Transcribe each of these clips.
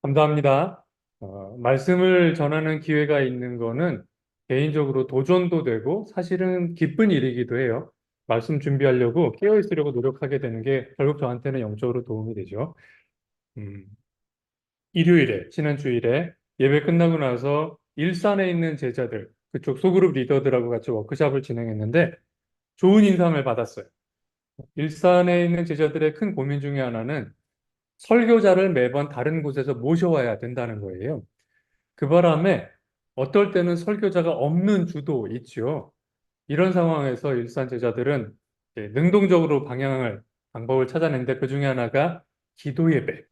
감사합니다. 말씀을 전하는 기회가 있는 거는 개인적으로 도전도 되고 사실은 기쁜 일이기도 해요. 말씀 준비하려고 깨어 있으려고 노력하게 되는 게 결국 저한테는 영적으로 도움이 되죠. 음, 일요일에, 지난 주일에 예배 끝나고 나서 일산에 있는 제자들, 그쪽 소그룹 리더들하고 같이 워크숍을 진행했는데 좋은 인상을 받았어요. 일산에 있는 제자들의 큰 고민 중에 하나는 설교자를 매번 다른 곳에서 모셔와야 된다는 거예요. 그 바람에 어떨 때는 설교자가 없는 주도 있죠. 이런 상황에서 일산 제자들은 이제 능동적으로 방법을 찾아냈는데 그 중에 하나가 기도 예배,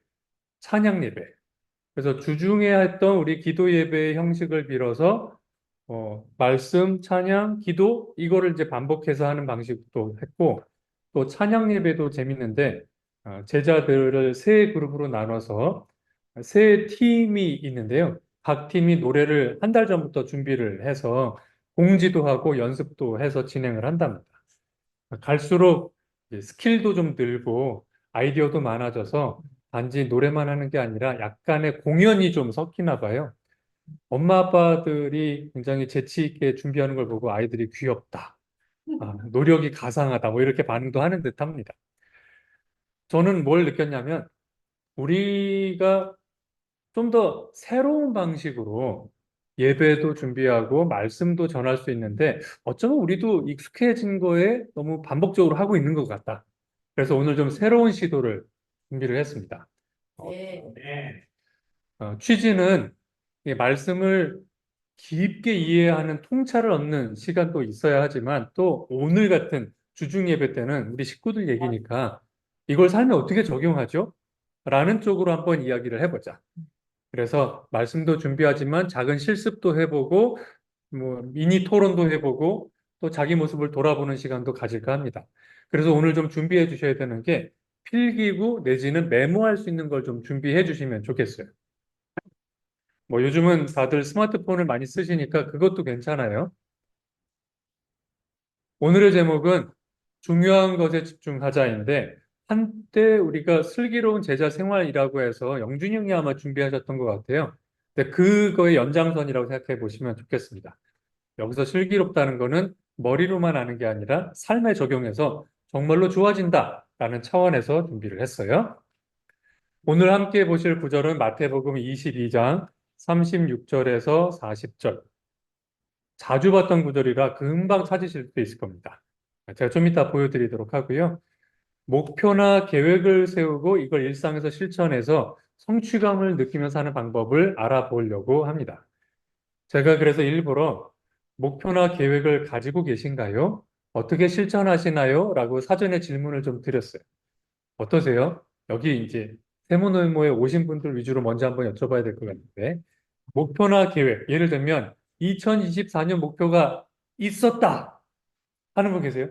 찬양 예배. 그래서 주중에 했던 우리 기도 예배의 형식을 빌어서 말씀, 찬양, 기도 이거를 이제 반복해서 하는 방식도 했고 또 찬양 예배도 재밌는데 제자들을 세 그룹으로 나눠서 세 팀이 있는데요. 각 팀이 노래를 한 달 전부터 준비를 해서 공지도 하고 연습도 해서 진행을 한답니다. 갈수록 이제 스킬도 좀 늘고 아이디어도 많아져서 단지 노래만 하는 게 아니라 약간의 공연이 좀 섞이나 봐요. 엄마 아빠들이 굉장히 재치 있게 준비하는 걸 보고 아이들이 귀엽다, 노력이 가상하다, 뭐 이렇게 반응도 하는 듯합니다. 저는 뭘 느꼈냐면 우리가 좀 더 새로운 방식으로 예배도 준비하고 말씀도 전할 수 있는데 어쩌면 우리도 익숙해진 거에 너무 반복적으로 하고 있는 것 같다. 그래서 오늘 좀 새로운 시도를 준비를 했습니다. 네. 취지는 이 말씀을 깊게 이해하는 통찰을 얻는 시간도 있어야 하지만 또 오늘 같은 주중 예배 때는 우리 식구들 얘기니까 이걸 삶에 어떻게 적용하죠? 라는 쪽으로 한번 이야기를 해보자. 그래서 말씀도 준비하지만 작은 실습도 해보고 뭐 미니 토론도 해보고 또 자기 모습을 돌아보는 시간도 가질까 합니다. 그래서 오늘 좀 준비해 주셔야 되는 게 필기구 내지는 메모할 수 있는 걸 좀 준비해 주시면 좋겠어요. 뭐 요즘은 다들 스마트폰을 많이 쓰시니까 그것도 괜찮아요. 오늘의 제목은 중요한 것에 집중하자인데 한때 우리가 슬기로운 제자 생활이라고 해서 영준이 형이 아마 준비하셨던 것 같아요. 근데 그거의 연장선이라고 생각해 보시면 좋겠습니다. 여기서 슬기롭다는 거는 머리로만 아는 게 아니라 삶에 적용해서 정말로 좋아진다라는 차원에서 준비를 했어요. 오늘 함께 보실 구절은 마태복음 22장 36절에서 40절. 자주 봤던 구절이라 금방 찾으실 수 있을 겁니다. 제가 좀 이따 보여드리도록 하고요. 목표나 계획을 세우고 이걸 일상에서 실천해서 성취감을 느끼면서 하는 방법을 알아보려고 합니다. 제가 그래서 일부러 목표나 계획을 가지고 계신가요? 어떻게 실천하시나요? 라고 사전에 질문을 좀 드렸어요. 어떠세요? 여기 이제 세모노모에 오신 분들 위주로 먼저 한번 여쭤봐야 될 것 같은데 목표나 계획, 예를 들면 2024년 목표가 있었다 하는 분 계세요?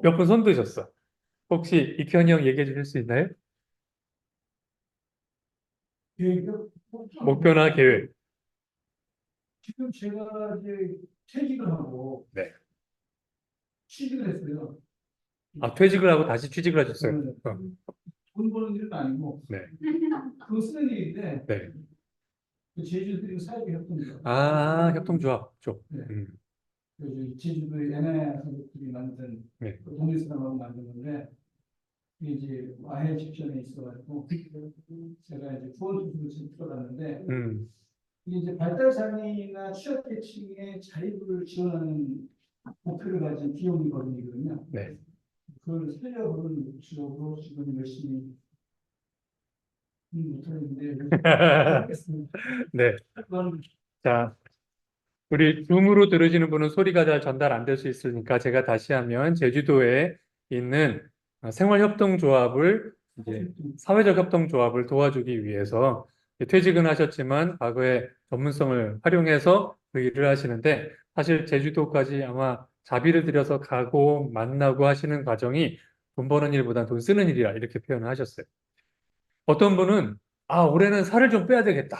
몇 분 손 드셨어. 혹시 익현이 형 얘기해 주실 수 있나요? 계획이요? 목표나 계획. 지금 제가 이제 퇴직을 하고 네. 취직을 했어요. 퇴직을 하고 다시 취직을 하셨어요. 네. 돈 버는 일은 아니고 네. 그거 쓰는 일인데 네. 그 제주도 사회비 협동조. 협동조합 쪽. 네. 그래서 제주도 연예 가족들이 만든 네. 그 독립사람하고 만든 건데 이게 이제 아해 직전에 있어가지고 제가 이제 후원 투수를 지금 들어갔는데 음. 이게 이제 발달 장애인이나 취약계층의 자립을 지원하는 목표를 가진 비용이 거든요. 네. 그걸 살려보는 목적으로 지금 열심히 못하는데 하겠습니다. 네. 그건 자, 우리 줌으로 들으시는 분은 소리가 잘 전달 안 될 수 있으니까 제가 다시 하면 제주도에 있는 생활협동조합을 이제 사회적 협동조합을 도와주기 위해서 퇴직은 하셨지만 과거에 전문성을 활용해서 그 일을 하시는데 사실 제주도까지 아마 자비를 들여서 가고 만나고 하시는 과정이 돈 버는 일보다 돈 쓰는 일이라 이렇게 표현을 하셨어요. 어떤 분은 올해는 살을 좀 빼야 되겠다.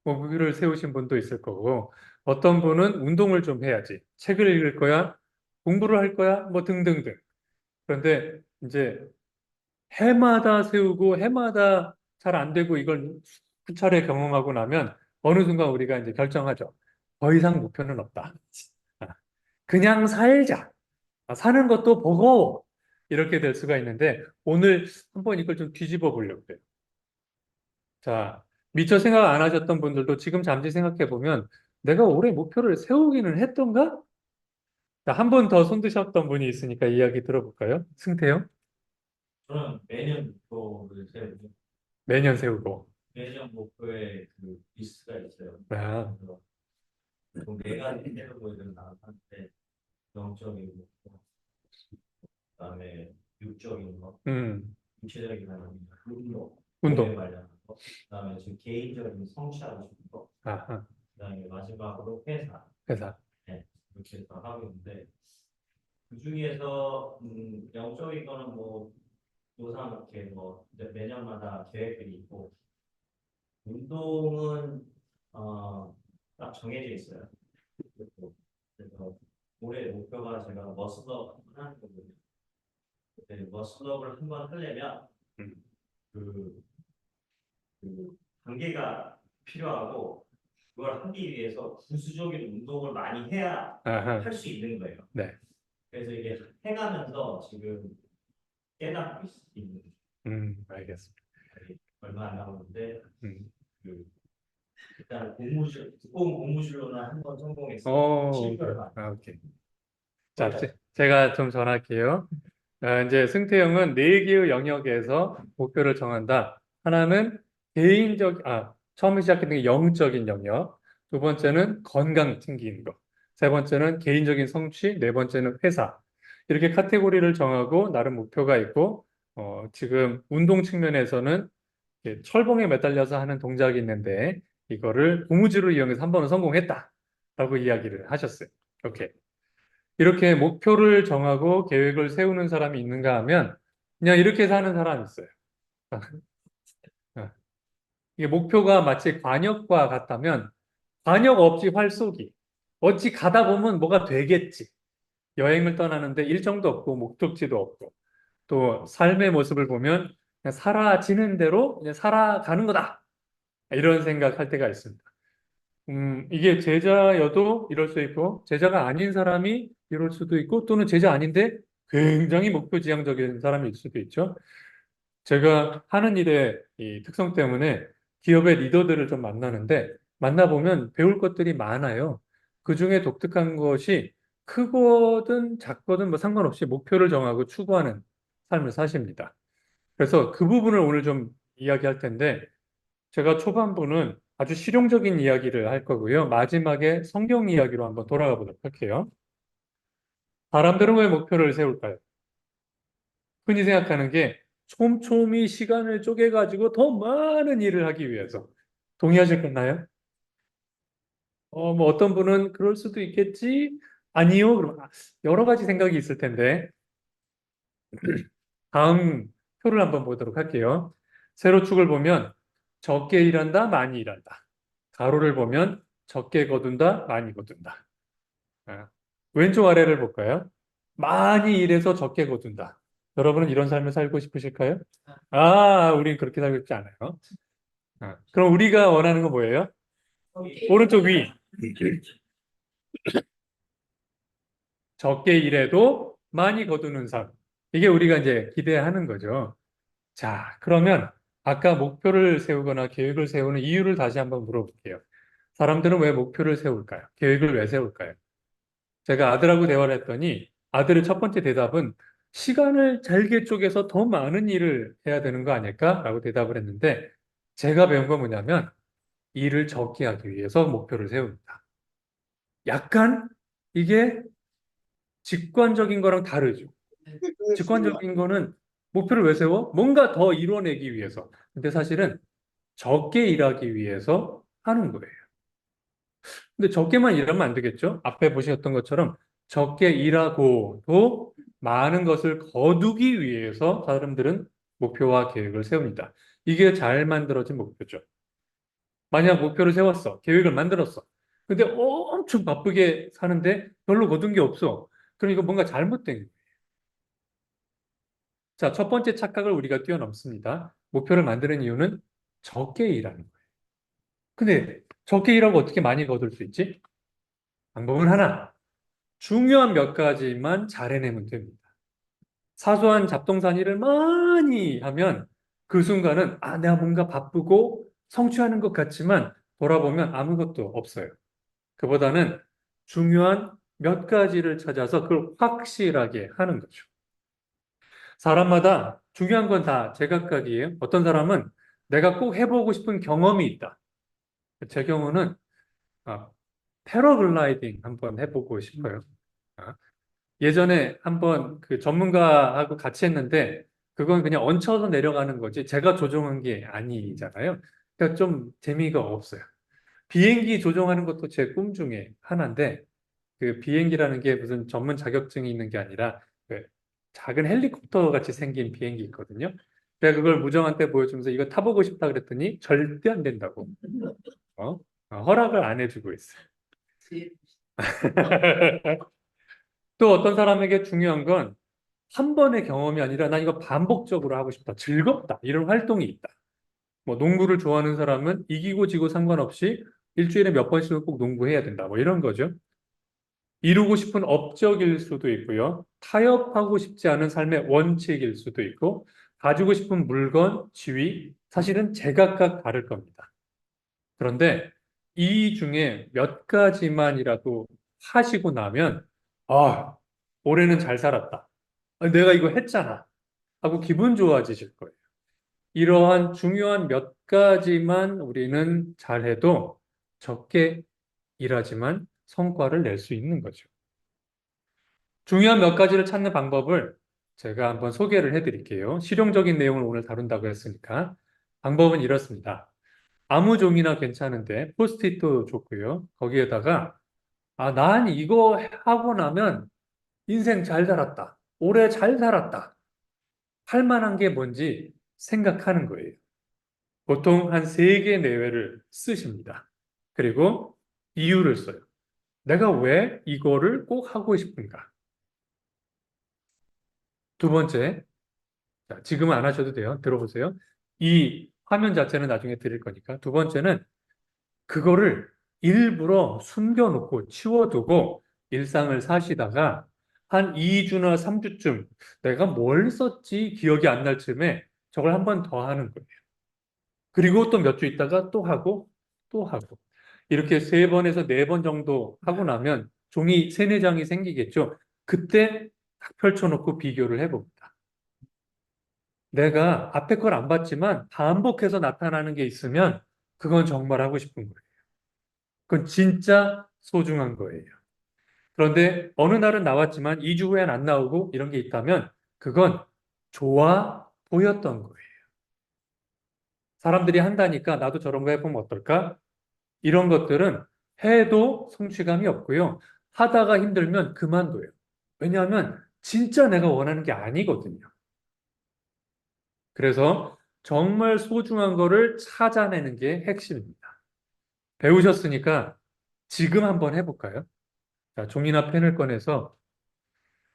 뭐 목표를 세우신 분도 있을 거고 어떤 분은 운동을 좀 해야지. 책을 읽을 거야, 공부를 할 거야, 뭐 등등등. 그런데 이제 해마다 세우고 해마다 잘 안 되고 이걸 수차례 경험하고 나면 어느 순간 우리가 이제 결정하죠. 더 이상 목표는 없다. 아, 그냥 살자. 사는 것도 버거워. 이렇게 될 수가 있는데 오늘 한번 이걸 좀 뒤집어 보려고 해요. 자, 미처 생각 안 하셨던 분들도 지금 잠시 생각해 보면 내가 올해 목표를 세우기는 했던가? 자, 한 번 더 손 드셨던 분이 있으니까 이야기 들어볼까요? 승태요? 저는 매년 목표를 세우고 매년 세우고. 매년 목표에 그 리스트가 있어요. 아, 그래서 네 가지 세우고 나왔는데 영적인 목표, 그다음에 육적인 거, 구체적인 하나님, 운동, 운동. 몸에 관련한 거, 그다음에 지금 개인적인 성취하고 싶은 거, 아하, 그다음에 마지막으로 회사. 회사. 네, 이렇게 해서 하고 있는데 그 중에서 영적인 거는 뭐 노사놓게 뭐 이제 매년마다 계획들이 있고 운동은 딱 정해져 있어요. 그래서 올해 목표가 제가 머슬업 하는 거거든요. 근데 머슬업을 한번 하려면 음, 그, 단계가 필요하고 그걸 하기 위해서 부수적인 운동을 많이 해야 아하, 할 수 있는 거예요. 네. 그래서 이게 해가면서 지금 깨닫고 있는 알겠습니다. 얼마 안 남았는데 음. 그 일단 두꺼운 고무줄로는 한 번 성공했어요. 오케이. 7개월 만. 오케이. 자, 제가 좀 전할게요. 이제 승태형은 네 개의 영역에서 목표를 정한다. 하나는 처음에 시작했던 게 영적인 영역. 두 번째는 건강 챙기는 거. 세 번째는 개인적인 성취. 네 번째는 회사. 이렇게 카테고리를 정하고 나름 목표가 있고, 지금 운동 측면에서는 이렇게 철봉에 매달려서 하는 동작이 있는데, 이거를 고무줄을 이용해서 한 번은 성공했다라고 이야기를 하셨어요. 오케이. 이렇게 목표를 정하고 계획을 세우는 사람이 있는가 하면 그냥 이렇게 사는 사람이 있어요. 이게 목표가 마치 관역과 같다면 관역 없이 활쏘기. 어찌 가다 보면 뭐가 되겠지. 여행을 떠나는데 일정도 없고 목적지도 없고 또 삶의 모습을 보면 그냥 살아지는 대로 그냥 살아가는 거다. 이런 생각할 때가 있습니다. 이게 제자여도 이럴 수 있고, 제자가 아닌 사람이 이럴 수도 있고, 또는 제자 아닌데 굉장히 목표지향적인 사람일 수도 있죠. 제가 하는 일의 이 특성 때문에 기업의 리더들을 좀 만나는데, 만나보면 배울 것들이 많아요. 그 중에 독특한 것이 크거든 작거든 뭐 상관없이 목표를 정하고 추구하는 삶을 사십니다. 그래서 그 부분을 오늘 좀 이야기할 텐데, 제가 초반부는 아주 실용적인 이야기를 할 거고요. 마지막에 성경 이야기로 한번 돌아가 보도록 할게요. 사람들은 왜 목표를 세울까요? 흔히 생각하는 게 촘촘히 시간을 쪼개가지고 더 많은 일을 하기 위해서. 동의하실까요? 뭐 어떤 분은 그럴 수도 있겠지? 아니요. 그럼 여러 가지 생각이 있을 텐데 다음 표를 한번 보도록 할게요. 세로축을 보면 적게 일한다, 많이 일한다. 가로를 보면 적게 거둔다, 많이 거둔다. 아, 왼쪽 아래를 볼까요? 많이 일해서 적게 거둔다. 여러분은 이런 삶을 살고 싶으실까요? 우린 그렇게 살고 싶지 않아요. 그럼 우리가 원하는 건 뭐예요? 오른쪽 위. 적게 일해도 많이 거두는 삶. 이게 우리가 이제 기대하는 거죠. 자, 그러면 아까 목표를 세우거나 계획을 세우는 이유를 다시 한번 물어볼게요. 사람들은 왜 목표를 세울까요? 계획을 왜 세울까요? 제가 아들하고 대화를 했더니 아들의 첫 번째 대답은 시간을 잘게 쪼개서 더 많은 일을 해야 되는 거 아닐까라고 대답을 했는데 제가 배운 건 뭐냐면 일을 적게 하기 위해서 목표를 세웁니다. 약간 이게 직관적인 거랑 다르죠. 직관적인 거는 목표를 왜 세워? 뭔가 더 이뤄내기 위해서. 근데 사실은 적게 일하기 위해서 하는 거예요. 근데 적게만 일하면 안 되겠죠? 앞에 보셨던 것처럼 적게 일하고도 많은 것을 거두기 위해서 사람들은 목표와 계획을 세웁니다. 이게 잘 만들어진 목표죠. 만약 목표를 세웠어. 계획을 만들었어. 근데 엄청 바쁘게 사는데 별로 거둔 게 없어. 그럼 이거 뭔가 잘못된 거예요. 자, 첫 번째 착각을 우리가 뛰어넘습니다. 목표를 만드는 이유는 적게 일하는 거예요. 근데 적게 일하고 어떻게 많이 거둘 수 있지? 방법은 하나. 중요한 몇 가지만 잘 해내면 됩니다. 사소한 잡동사니 일을 많이 하면 그 순간은 내가 뭔가 바쁘고 성취하는 것 같지만 돌아보면 아무것도 없어요. 그보다는 중요한 몇 가지를 찾아서 그걸 확실하게 하는 거죠. 사람마다 중요한 건 다 제각각이에요. 어떤 사람은 내가 꼭 해보고 싶은 경험이 있다. 제 경우는 아, 패러글라이딩 한번 해보고 싶어요. 아, 예전에 한번 그 전문가하고 같이 했는데 그건 그냥 얹혀서 내려가는 거지 제가 조종한 게 아니잖아요. 그러니까 좀 재미가 없어요. 비행기 조종하는 것도 제 꿈 중에 하나인데 그 비행기라는 게 무슨 전문 자격증이 있는 게 아니라 그 작은 헬리콥터 같이 생긴 비행기 있거든요. 제가 그걸 무정한테 보여주면서 이거 타보고 싶다 그랬더니 절대 안 된다고 어? 허락을 안 해주고 있어요. 또 어떤 사람에게 중요한 건 한 번의 경험이 아니라 난 이거 반복적으로 하고 싶다. 즐겁다. 이런 활동이 있다. 뭐 농구를 좋아하는 사람은 이기고 지고 상관없이 일주일에 몇 번씩은 꼭 농구해야 된다. 뭐 이런 거죠. 이루고 싶은 업적일 수도 있고요. 타협하고 싶지 않은 삶의 원칙일 수도 있고 가지고 싶은 물건, 지위, 사실은 제각각 다를 겁니다. 그런데 이 중에 몇 가지만이라도 하시고 나면 아, 올해는 잘 살았다. 내가 이거 했잖아. 하고 기분 좋아지실 거예요. 이러한 중요한 몇 가지만 우리는 잘해도 적게 일하지만 성과를 낼 수 있는 거죠. 중요한 몇 가지를 찾는 방법을 제가 한번 소개를 해드릴게요. 실용적인 내용을 오늘 다룬다고 했으니까. 방법은 이렇습니다. 아무 종이나 괜찮은데 포스트잇도 좋고요. 거기에다가 난 이거 하고 나면 인생 잘 살았다. 올해 잘 살았다. 할 만한 게 뭔지 생각하는 거예요. 보통 한 3개 내외를 쓰십니다. 그리고 이유를 써요. 내가 왜 이거를 꼭 하고 싶은가? 두 번째, 자, 지금은 안 하셔도 돼요. 들어보세요. 이 화면 자체는 나중에 드릴 거니까. 두 번째는 그거를 일부러 숨겨놓고 치워두고 일상을 사시다가 한 2주나 3주쯤 내가 뭘 썼지 기억이 안 날 쯤에 저걸 한 번 더 하는 거예요. 그리고 또 몇 주 있다가 또 하고 또 하고 이렇게 3번에서 4번 정도 하고 나면 종이 3, 4장이 생기겠죠. 그때 딱 펼쳐놓고 비교를 해봅니다. 내가 앞에 걸 안 봤지만 반복해서 나타나는 게 있으면 그건 정말 하고 싶은 거예요. 그건 진짜 소중한 거예요. 그런데 어느 날은 나왔지만 2주 후엔 안 나오고 이런 게 있다면 그건 좋아 보였던 거예요. 사람들이 한다니까 나도 저런 거 해보면 어떨까? 이런 것들은 해도 성취감이 없고요. 하다가 힘들면 그만둬요. 왜냐하면 진짜 내가 원하는 게 아니거든요. 그래서 정말 소중한 거를 찾아내는 게 핵심입니다. 배우셨으니까 지금 한번 해볼까요? 자, 종이나 펜을 꺼내서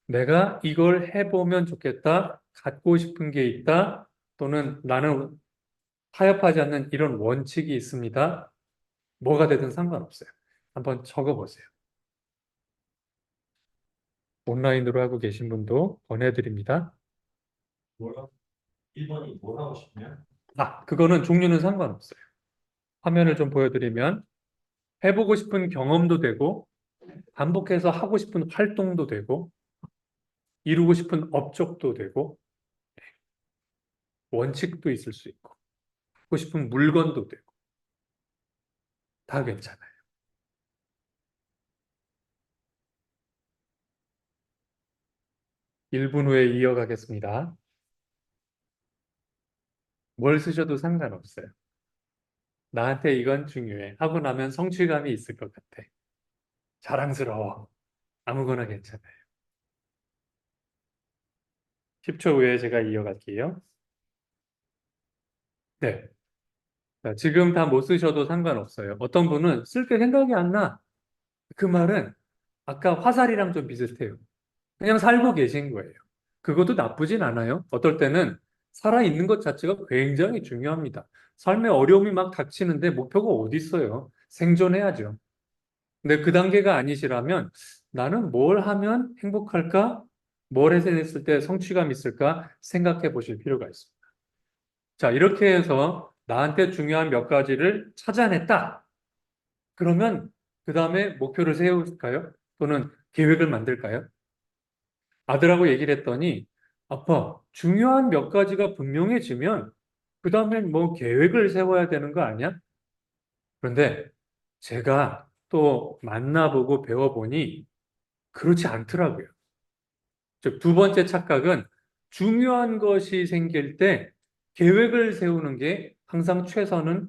내가 이걸 해보면 좋겠다, 갖고 싶은 게 있다, 또는 나는 타협하지 않는 이런 원칙이 있습니다. 뭐가 되든 상관없어요. 한번 적어보세요. 온라인으로 하고 계신 분도 권해드립니다. 뭘 하고, 1번이 뭘 하고 싶냐? 그거는 종류는 상관없어요. 화면을 좀 보여드리면 해보고 싶은 경험도 되고 반복해서 하고 싶은 활동도 되고 이루고 싶은 업적도 되고 원칙도 있을 수 있고 갖고 싶은 물건도 되고 다 괜찮아요. 1분 후에 이어가겠습니다. 뭘 쓰셔도 상관없어요. 나한테 이건 중요해. 하고 나면 성취감이 있을 것 같아. 자랑스러워. 아무거나 괜찮아요. 10초 후에 제가 이어갈게요. 네. 자, 지금 다 못 쓰셔도 상관없어요. 어떤 분은 쓸 게 생각이 안 나. 그 말은 아까 화살이랑 좀 비슷해요. 그냥 살고 계신 거예요. 그것도 나쁘진 않아요. 어떨 때는 살아있는 것 자체가 굉장히 중요합니다. 삶의 어려움이 막 닥치는데 목표가 어디 있어요? 생존해야죠. 근데 그 단계가 아니시라면 나는 뭘 하면 행복할까? 뭘 해냈을 때 성취감 있을까? 생각해 보실 필요가 있습니다. 자, 이렇게 해서 나한테 중요한 몇 가지를 찾아냈다. 그러면 그 다음에 목표를 세울까요? 또는 계획을 만들까요? 아들하고 얘기를 했더니 아빠, 중요한 몇 가지가 분명해지면 그 다음엔 뭐 계획을 세워야 되는 거 아니야? 그런데 제가 또 만나보고 배워보니 그렇지 않더라고요. 즉, 두 번째 착각은 중요한 것이 생길 때 계획을 세우는 게 항상 최선은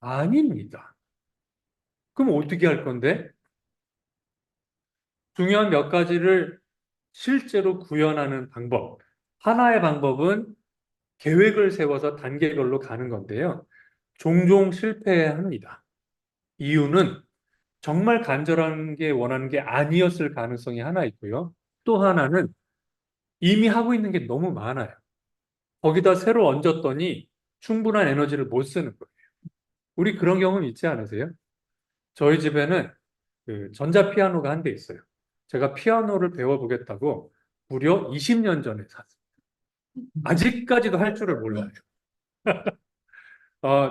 아닙니다. 그럼 어떻게 할 건데? 중요한 몇 가지를 실제로 구현하는 방법. 하나의 방법은 계획을 세워서 단계별로 가는 건데요. 종종 실패합니다. 이유는 정말 간절한 게 원하는 게 아니었을 가능성이 하나 있고요. 또 하나는 이미 하고 있는 게 너무 많아요. 거기다 새로 얹었더니 충분한 에너지를 못 쓰는 거예요. 우리 그런 경험 있지 않으세요? 저희 집에는 그 전자피아노가 한 대 있어요. 제가 피아노를 배워보겠다고 무려 20년 전에 샀어요. 아직까지도 할 줄을 몰라요.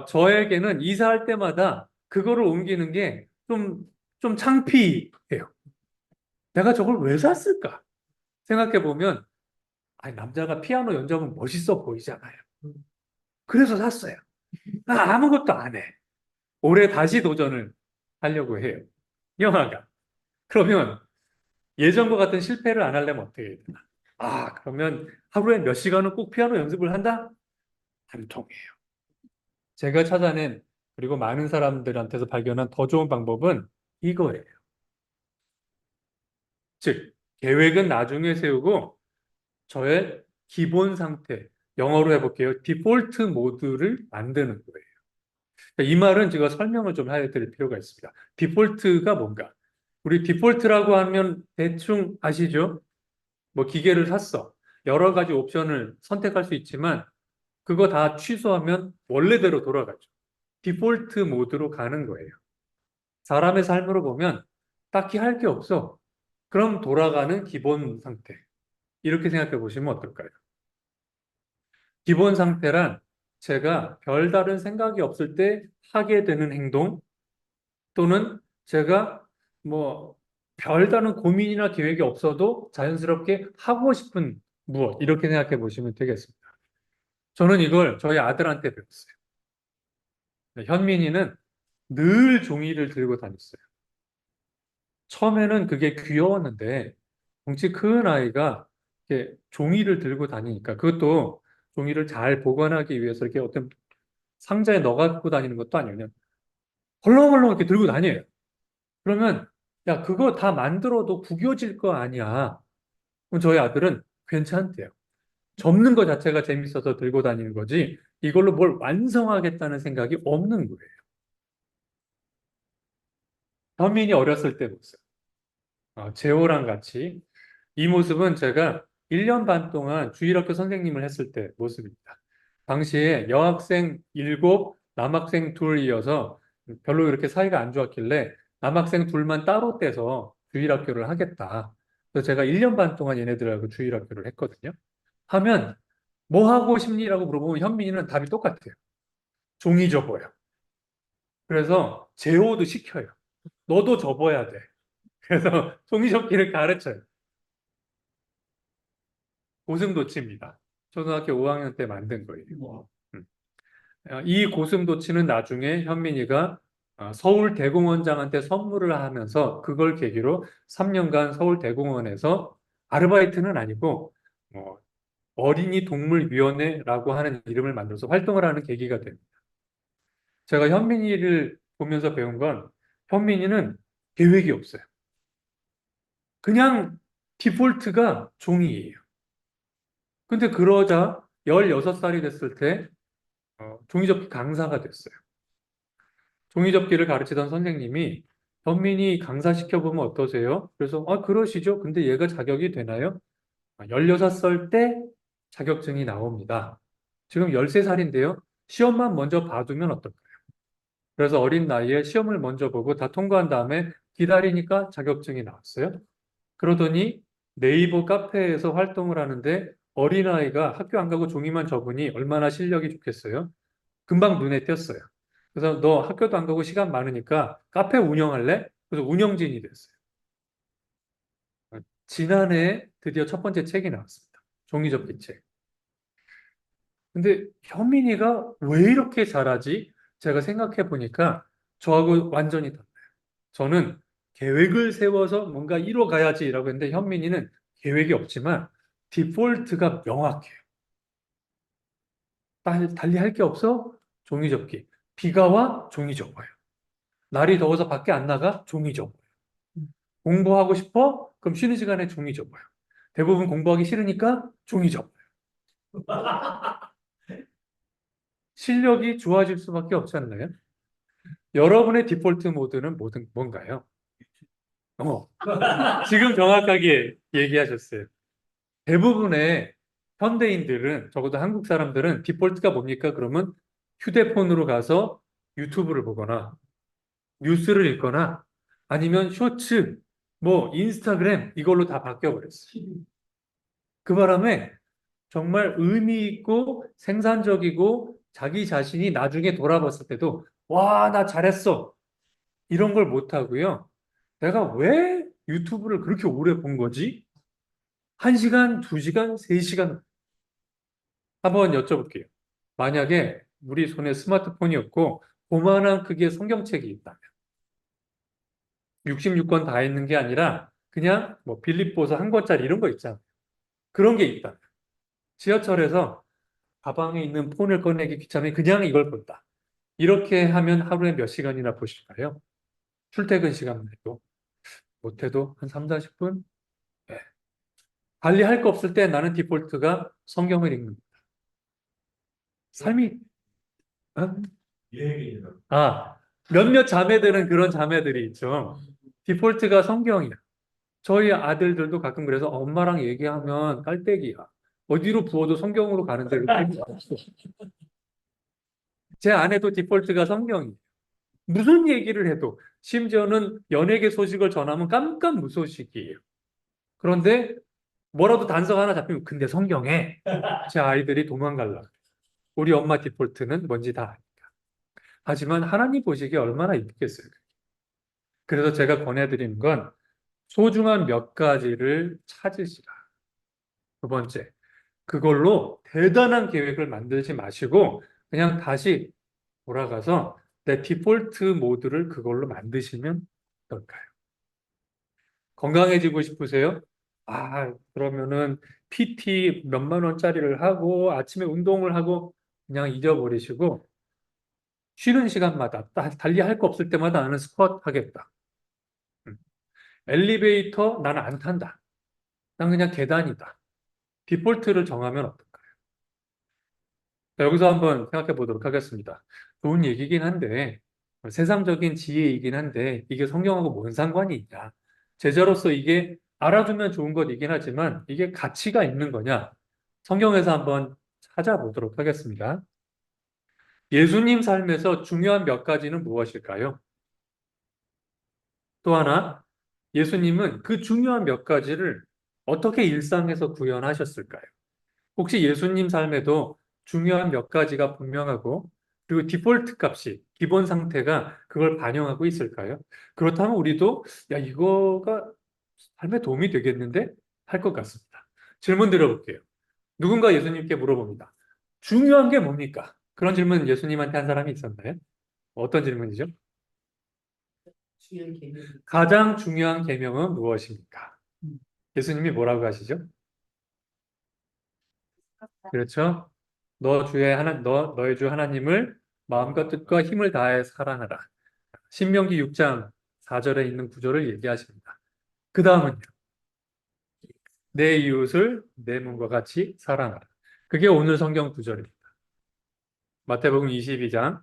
저에게는 이사할 때마다 그거를 옮기는 게 좀 창피해요. 내가 저걸 왜 샀을까? 생각해 보면, 남자가 피아노 연주하면 멋있어 보이잖아요. 그래서 샀어요. 나 아무것도 안 해. 올해 다시 도전을 하려고 해요. 영화가. 그러면 예전과 같은 실패를 안 하려면 어떻게 해야 되나? 그러면 하루에 몇 시간은 꼭 피아노 연습을 한다? 안 통해요. 제가 찾아낸 그리고 많은 사람들한테서 발견한 더 좋은 방법은 이거예요. 즉, 계획은 나중에 세우고 저의 기본 상태, 영어로 해볼게요. 디폴트 모드를 만드는 거예요. 이 말은 제가 설명을 좀 해드릴 필요가 있습니다. 디폴트가 뭔가? 우리 디폴트라고 하면 대충 아시죠? 뭐 기계를 샀어. 여러 가지 옵션을 선택할 수 있지만 그거 다 취소하면 원래대로 돌아가죠. 디폴트 모드로 가는 거예요. 사람의 삶으로 보면 딱히 할 게 없어. 그럼 돌아가는 기본 상태. 이렇게 생각해 보시면 어떨까요? 기본 상태란 제가 별다른 생각이 없을 때 하게 되는 행동 또는 제가 뭐 별다른 고민이나 계획이 없어도 자연스럽게 하고 싶은 무엇 이렇게 생각해 보시면 되겠습니다. 저는 이걸 저희 아들한테 배웠어요. 현민이는 늘 종이를 들고 다녔어요. 처음에는 그게 귀여웠는데 덩치 큰 아이가 이렇게 종이를 들고 다니니까 그것도 종이를 잘 보관하기 위해서 이렇게 어떤 상자에 넣어 갖고 다니는 것도 아니에요. 그냥 헐렁헐렁 이렇게 들고 다녀요. 그러면 야 그거 다 만들어도 구겨질 거 아니야. 그럼 저희 아들은 괜찮대요. 접는 것 자체가 재밌어서 들고 다니는 거지 이걸로 뭘 완성하겠다는 생각이 없는 거예요. 현민이 어렸을 때 모습. 재호랑 같이 이 모습은 제가 1년 반 동안 주일학교 선생님을 했을 때 모습입니다. 당시에 여학생 7, 남학생 2이어서 별로 이렇게 사이가 안 좋았길래 남학생 둘만 따로 떼서 주일학교를 하겠다. 그래서 제가 1년 반 동안 얘네들하고 주일학교를 했거든요. 하면 뭐 하고 싶니라고 물어보면 현민이는 답이 똑같아요. 종이 접어요. 그래서 재호도 시켜요. 너도 접어야 돼. 그래서 종이 접기를 가르쳐요. 고슴도치입니다. 초등학교 5학년 때 만든 거예요. 뭐, 음. 이 고슴도치는 나중에 현민이가 서울대공원장한테 선물을 하면서 그걸 계기로 3년간 서울대공원에서 아르바이트는 아니고 어, 어린이 동물위원회라고 하는 이름을 만들어서 활동을 하는 계기가 됩니다. 제가 현민이를 보면서 배운 건 현민이는 계획이 없어요. 그냥 디폴트가 종이에요. 근데 그러자 16살이 됐을 때 종이접기 강사가 됐어요. 종이접기를 가르치던 선생님이 현민이 강사 시켜보면 어떠세요? 그래서 그러시죠. 근데 얘가 자격이 되나요? 16살 때 자격증이 나옵니다. 지금 13살인데요. 시험만 먼저 봐두면 어떨까요? 그래서 어린 나이에 시험을 먼저 보고 다 통과한 다음에 기다리니까 자격증이 나왔어요. 그러더니 네이버 카페에서 활동을 하는데 어린아이가 학교 안 가고 종이만 접으니 얼마나 실력이 좋겠어요? 금방 눈에 띄었어요. 그래서 너 학교도 안 가고 시간 많으니까 카페 운영할래? 그래서 운영진이 됐어요. 지난해 드디어 첫 번째 책이 나왔습니다. 종이접기 책. 근데 현민이가 왜 이렇게 잘하지? 제가 생각해 보니까 저하고 완전히 달라요. 저는 계획을 세워서 뭔가 이뤄가야지라고 했는데 현민이는 계획이 없지만 디폴트가 명확해요. 달리 할 게 없어? 종이 접기. 비가 와? 종이 접어요. 날이 더워서 밖에 안 나가? 종이 접어요. 공부하고 싶어? 그럼 쉬는 시간에 종이 접어요. 대부분 공부하기 싫으니까 종이 접어요. 실력이 좋아질 수밖에 없지 않나요? 여러분의 디폴트 모드는 뭔가요? 어, 지금 정확하게 얘기하셨어요. 대부분의 현대인들은, 적어도 한국 사람들은 디폴트가 뭡니까? 그러면 휴대폰으로 가서 유튜브를 보거나 뉴스를 읽거나 아니면 쇼츠, 뭐 인스타그램 이걸로 다 바뀌어버렸어요. 그 바람에 정말 의미 있고 생산적이고 자기 자신이 나중에 돌아봤을 때도 와, 나 잘했어. 이런 걸 못 하고요. 내가 왜 유튜브를 그렇게 오래 본 거지? 1시간, 2시간, 3시간 한번 여쭤볼게요. 만약에 우리 손에 스마트폰이 없고 그만한 크기의 성경책이 있다면 66권 다 있는 게 아니라 그냥 뭐 빌립보서 한 권짜리 이런 거 있잖아요. 그런 게 있다면 지하철에서 가방에 있는 폰을 꺼내기 귀찮으니 그냥 이걸 본다. 이렇게 하면 하루에 몇 시간이나 보실까요? 출퇴근 시간만 해도 못해도 한 3, 40분? 네. 달리 할 거 없을 때 나는 디폴트가 성경을 읽는 거예요. 삶이 어? 유행이죠. 몇몇 자매들은 그런 자매들이 있죠. 디폴트가 성경이야. 저희 아들들도 가끔 그래서 엄마랑 얘기하면 깔때기야. 어디로 부어도 성경으로 가는데 왜 깔때기가 없어? 제 아내도 디폴트가 성경이에요. 무슨 얘기를 해도 심지어는 연예계 소식을 전하면 깜깜무소식이에요. 그런데 뭐라도 단서 하나 잡히면 근데 성경에 제 아이들이 도망갈라. 우리 엄마 디폴트는 뭔지 다 아니까. 하지만 하나님 보시기에 얼마나 이쁘겠어요. 그래서 제가 권해드리는 건 소중한 몇 가지를 찾으시라. 두 번째, 그걸로 대단한 계획을 만들지 마시고 그냥 다시 돌아가서 내 디폴트 모드를 그걸로 만드시면 어떨까요? 건강해지고 싶으세요? 그러면은 PT 몇만 원짜리를 하고 아침에 운동을 하고 그냥 잊어버리시고 쉬는 시간마다 달리 할 거 없을 때마다 나는 스쿼트 하겠다. 음. 엘리베이터 나는 안 탄다. 난 그냥 계단이다. 디폴트를 정하면 어떨까요? 자, 여기서 한번 생각해 보도록 하겠습니다. 좋은 얘기긴 한데, 세상적인 지혜이긴 한데, 이게 성경하고 뭔 상관이 있냐? 제자로서 이게 알아두면 좋은 것이긴 하지만, 이게 가치가 있는 거냐? 성경에서 한번 찾아보도록 하겠습니다. 예수님 삶에서 중요한 몇 가지는 무엇일까요? 또 하나, 예수님은 그 중요한 몇 가지를 어떻게 일상에서 구현하셨을까요? 혹시 예수님 삶에도 중요한 몇 가지가 분명하고 그리고 디폴트 값이 기본 상태가 그걸 반영하고 있을까요? 그렇다면 우리도 야 이거가 삶에 도움이 되겠는데 할 것 같습니다. 질문 드려볼게요. 누군가 예수님께 물어봅니다. 중요한 게 뭡니까? 그런 질문 예수님한테 한 사람이 있었나요? 어떤 질문이죠? 중요한 개념이 가장 중요한 계명은 무엇입니까? 예수님이 뭐라고 하시죠? 그렇죠? 너의 주 하나님을 마음과 뜻과 힘을 다해 사랑하라. 신명기 6장 4절에 있는 구절을 얘기하십니다. 그 다음은요. 내 이웃을 내 몸과 같이 사랑하라. 그게 오늘 성경 구절입니다. 마태복음 22장.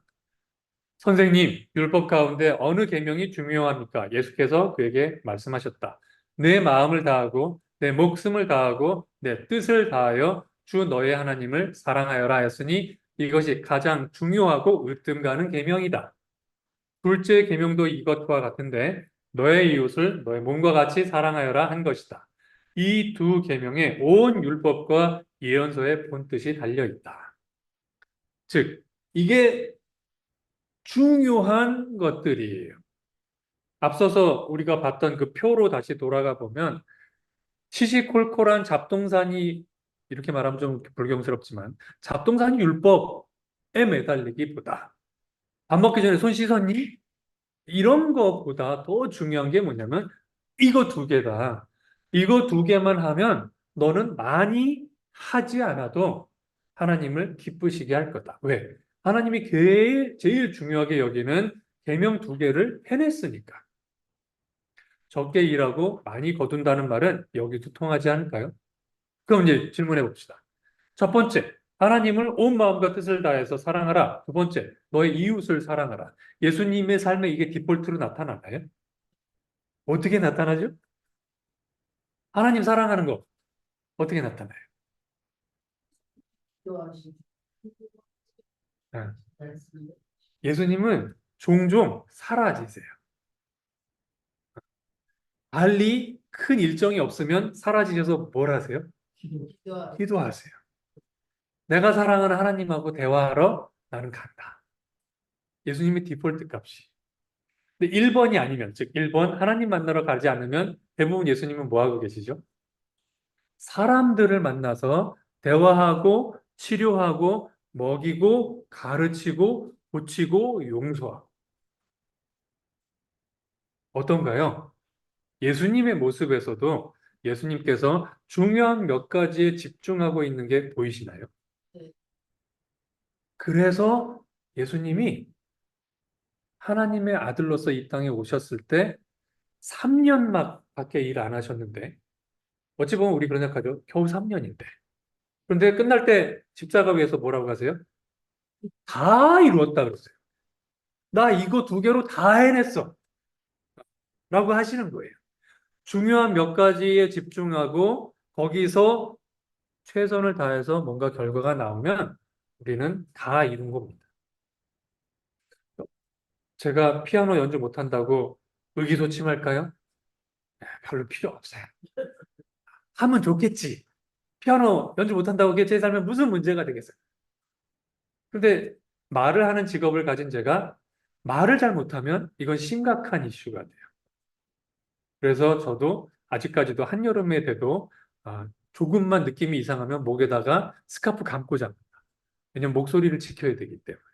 선생님, 율법 가운데 어느 계명이 중요합니까? 예수께서 그에게 말씀하셨다. 내 마음을 다하고 내 목숨을 다하고 내 뜻을 다하여 주 너의 하나님을 사랑하여라 하였으니 이것이 가장 중요하고 으뜸 가는 계명이다. 둘째 계명도 이것과 같은데 너의 이웃을 너의 몸과 같이 사랑하여라 한 것이다. 이 두 계명에 온 율법과 예언서의 본뜻이 달려 있다. 즉, 이게 중요한 것들이에요. 앞서서 우리가 봤던 그 표로 다시 돌아가 보면 시시콜콜한 잡동사니 이렇게 말하면 좀 불경스럽지만 잡동사니 율법에 매달리기보다 밥 먹기 전에 손 씻었니? 이런 거보다 더 중요한 게 뭐냐면 이거 두 개다. 이거 두 개만 하면 너는 많이 하지 않아도 하나님을 기쁘시게 할 거다. 왜? 하나님이 제일 중요하게 여기는 계명 두 개를 해냈으니까. 적게 일하고 많이 거둔다는 말은 여기도 통하지 않을까요? 그럼 이제 질문해 봅시다. 첫 번째, 하나님을 온 마음과 뜻을 다해서 사랑하라. 두 번째, 너의 이웃을 사랑하라. 예수님의 삶에 이게 디폴트로 나타나나요? 어떻게 나타나죠? 하나님 사랑하는 거 어떻게 나타나요? 아, 예수님은 종종 사라지세요. 달리 큰 일정이 없으면 사라지셔서 뭘 하세요? 기도하세요. 내가 사랑하는 하나님하고 대화하러 나는 간다. 예수님의 디폴트 값이. 근데 1번이 아니면, 즉 1번 하나님 만나러 가지 않으면 대부분 예수님은 뭐 하고 계시죠? 사람들을 만나서 대화하고 치료하고 먹이고 가르치고 고치고 용서하고. 어떤가요? 예수님의 모습에서도 예수님께서 중요한 몇 가지에 집중하고 있는 게 보이시나요? 네. 그래서 예수님이 하나님의 아들로서 이 땅에 오셨을 때 3년 막 밖에 일 안 하셨는데 어찌 보면 우리 그런 생각하죠. 겨우 3년인데. 그런데 끝날 때 십자가 위에서 뭐라고 하세요? 다 이루었다 그랬어요. 나 이거 두 개로 다 해냈어. 라고 하시는 거예요. 중요한 몇 가지에 집중하고 거기서 최선을 다해서 뭔가 결과가 나오면 우리는 다 이룬 겁니다. 제가 피아노 연주 못한다고 의기소침할까요? 별로 필요 없어요. 하면 좋겠지. 피아노 연주 못한다고 그게 제 삶에 무슨 문제가 되겠어요? 근데 말을 하는 직업을 가진 제가 말을 잘 못하면 이건 심각한 이슈가 돼요. 그래서 저도 아직까지도 한여름에 돼도 조금만 느낌이 이상하면 목에다가 스카프 감고 잡니다. 왜냐면 목소리를 지켜야 되기 때문에.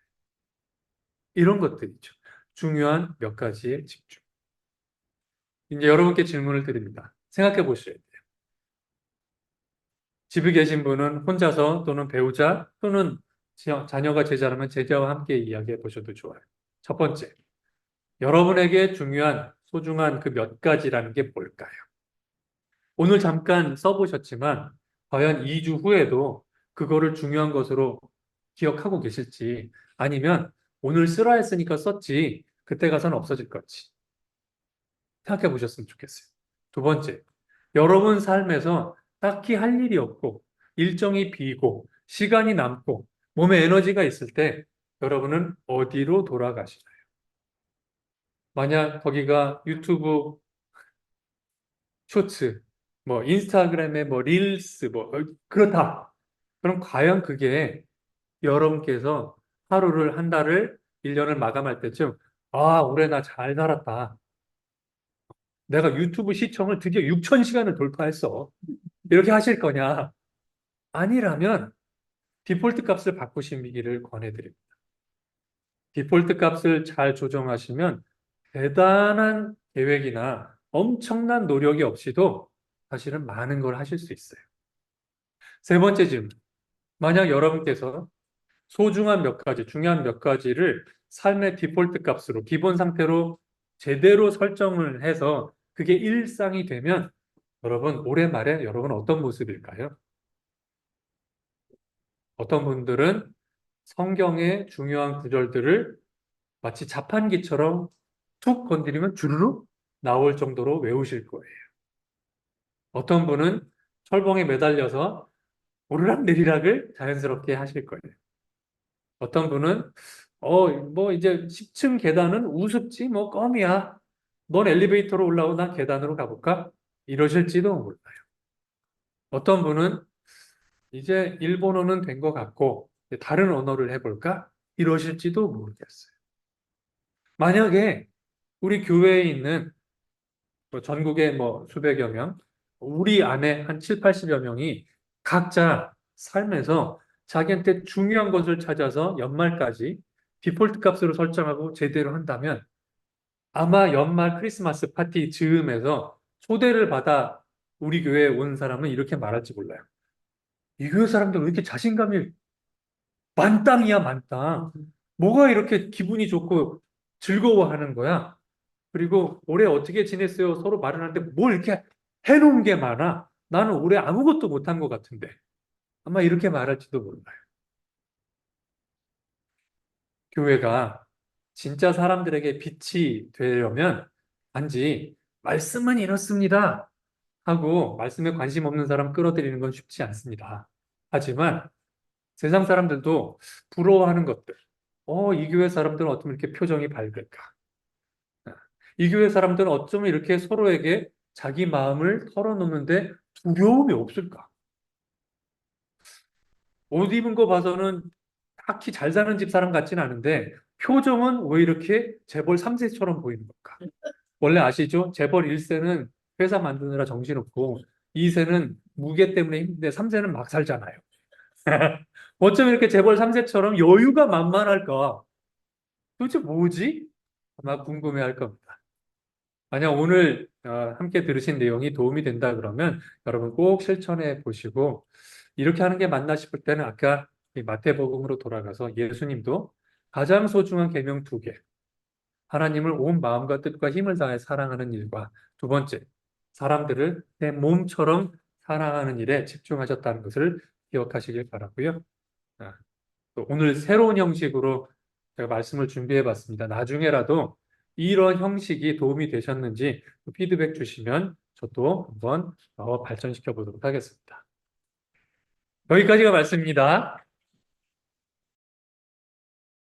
이런 것들이죠. 중요한 몇 가지에 집중. 이제 여러분께 질문을 드립니다. 생각해 보셔야 돼요. 집에 계신 분은 혼자서 또는 배우자 또는 자녀가 제자라면 제자와 함께 이야기해 보셔도 좋아요. 첫 번째, 여러분에게 중요한 소중한 그 몇 가지라는 게 뭘까요? 오늘 잠깐 써보셨지만 과연 2주 후에도 그거를 중요한 것으로 기억하고 계실지 아니면 오늘 쓰라 했으니까 썼지 그때 가서는 없어질 건지 생각해 보셨으면 좋겠어요. 두 번째, 여러분 삶에서 딱히 할 일이 없고 일정이 비고 시간이 남고 몸에 에너지가 있을 때 여러분은 어디로 돌아가시나요? 만약 거기가 유튜브 쇼츠, 뭐 인스타그램에 뭐 릴스 뭐 그렇다. 그럼 과연 그게 여러분께서 하루를 한 달을 1년을 마감할 때쯤 올해 나 잘 살았다. 내가 유튜브 시청을 드디어 6천 시간을 돌파했어. 이렇게 하실 거냐? 아니라면 디폴트 값을 바꾸시기를 권해드립니다. 디폴트 값을 잘 조정하시면 대단한 계획이나 엄청난 노력이 없이도 사실은 많은 걸 하실 수 있어요. 세 번째 질문. 만약 여러분께서 소중한 몇 가지, 중요한 몇 가지를 삶의 디폴트 값으로, 기본 상태로 제대로 설정을 해서 그게 일상이 되면 여러분, 올해 말에 여러분 어떤 모습일까요? 어떤 분들은 성경의 중요한 구절들을 마치 자판기처럼 툭 건드리면 주르륵 나올 정도로 외우실 거예요. 어떤 분은 철봉에 매달려서 오르락내리락을 자연스럽게 하실 거예요. 어떤 분은 뭐 이제 10층 계단은 우습지 뭐 껌이야. 넌 엘리베이터로 올라오고 난 계단으로 가볼까? 이러실지도 몰라요. 어떤 분은 이제 일본어는 된 것 같고 이제 다른 언어를 해볼까? 이러실지도 모르겠어요. 만약에 우리 교회에 있는 뭐 전국에 뭐 수백여 명, 우리 안에 한 7, 80여 명이 각자 삶에서 자기한테 중요한 것을 찾아서 연말까지 디폴트 값으로 설정하고 제대로 한다면 아마 연말 크리스마스 파티 즈음에서 초대를 받아 우리 교회에 온 사람은 이렇게 말할지 몰라요. 이 교회 사람들 왜 이렇게 자신감이 만땅이야, 만땅. 뭐가 이렇게 기분이 좋고 즐거워하는 거야? 그리고 올해 어떻게 지냈어요? 서로 말을 하는데 뭘 이렇게 해놓은 게 많아? 나는 올해 아무것도 못한 것 같은데. 아마 이렇게 말할지도 몰라요. 교회가 진짜 사람들에게 빛이 되려면 단지 말씀은 이렇습니다 하고 말씀에 관심 없는 사람 끌어들이는 건 쉽지 않습니다. 하지만 세상 사람들도 부러워하는 것들. 이 교회 사람들은 어쩌면 이렇게 표정이 밝을까? 이 교회 사람들은 어쩌면 이렇게 서로에게 자기 마음을 털어놓는데 두려움이 없을까? 옷 입은 거 봐서는 딱히 잘 사는 집 사람 같지는 않은데 표정은 왜 이렇게 재벌 3세처럼 보이는 걸까? 원래 아시죠? 재벌 1세는 회사 만드느라 정신없고 2세는 무게 때문에 힘든데 3세는 막 살잖아요. 어쩌면 이렇게 재벌 3세처럼 여유가 만만할까? 도대체 뭐지? 아마 궁금해할 겁니다. 만약 오늘 함께 들으신 내용이 도움이 된다 그러면 여러분 꼭 실천해 보시고 이렇게 하는 게 맞나 싶을 때는 아까 이 마태복음으로 돌아가서 예수님도 가장 소중한 계명 두 개, 하나님을 온 마음과 뜻과 힘을 다해 사랑하는 일과 두 번째, 사람들을 내 몸처럼 사랑하는 일에 집중하셨다는 것을 기억하시길 바라고요. 아, 또 오늘 새로운 형식으로 제가 말씀을 준비해 봤습니다. 나중에라도 이런 형식이 도움이 되셨는지 피드백 주시면 저도 한번 발전시켜 보도록 하겠습니다. 여기까지가 말씀입니다.